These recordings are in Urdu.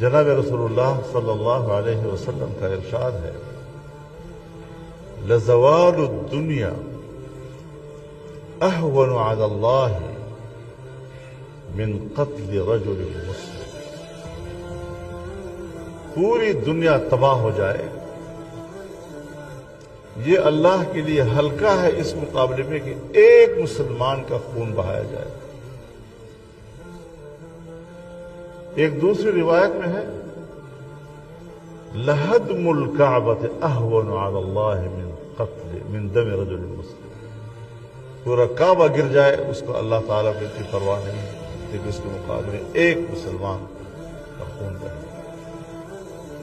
جناب رسول اللہ صلی اللہ علیہ وسلم کا ارشاد ہے، لزوال الدنیا اہون علی اللہ من قتل رجل مسلم۔ پوری دنیا تباہ ہو جائے یہ اللہ کے لیے ہلکا ہے اس مقابلے میں کہ ایک مسلمان کا خون بہایا جائے۔ ایک دوسری روایت میں ہے، لہدم الکعبۃ اہون علی اللہ من دم رجل مسلم۔ پورا کعبہ گر جائے اس کو اللہ تعالیٰ کو اتنی پرواہ نہیں، لیکن اس کے مقابلے میں ایک مسلمان کا خون بہے۔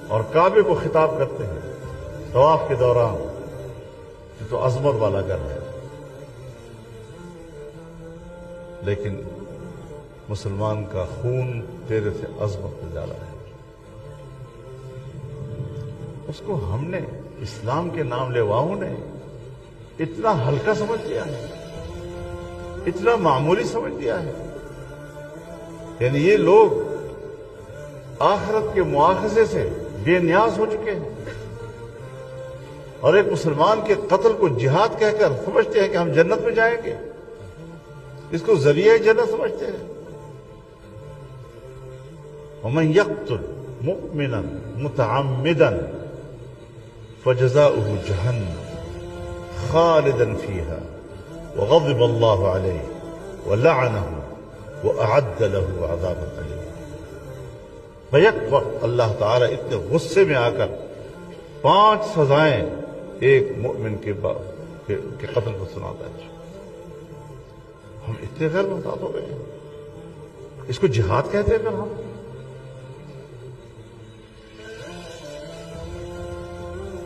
اور کعبے کو خطاب کرتے ہیں طواف کے دوران، یہ تو عظمت والا گھر ہے، لیکن مسلمان کا خون تیرے سے عظمت پہ زیادہ ہے۔ اس کو ہم نے اسلام کے نام لیواؤں نے اتنا ہلکا سمجھ لیا ہے، اتنا معمولی سمجھ لیا ہے۔ یعنی یہ لوگ آخرت کے مواخذے سے بے نیاز ہو چکے ہیں، اور ایک مسلمان کے قتل کو جہاد کہہ کر سمجھتے ہیں کہ ہم جنت میں جائیں گے، اس کو ذریعہ جنت سمجھتے ہیں۔ ومن يقتل مؤمنا متعمدا فجزاؤه جهنم خالدا فيها وغضب الله عليه ولعنه وأعد له عذابا أليما۔ بیک وقت اللہ تعالیٰ اتنے غصے میں آ کر 5 سزائیں ایک مؤمن کے قتل کو سناتا ہے۔ ہم اتنے غیر محتاط ہو گئے ہیں، اس کو جہاد کہتے ہیں پھر ہم۔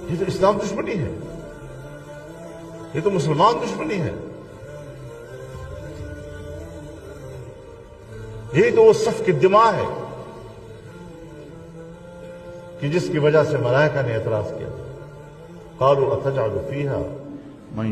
یہ تو اسلام دشمنی ہے، یہ تو مسلمان دشمنی ہے، یہی تو وہ صف کی دماء ہے کہ جس کی وجہ سے ملائکہ نے اعتراض کیا، قالوا اتجعل فیہا من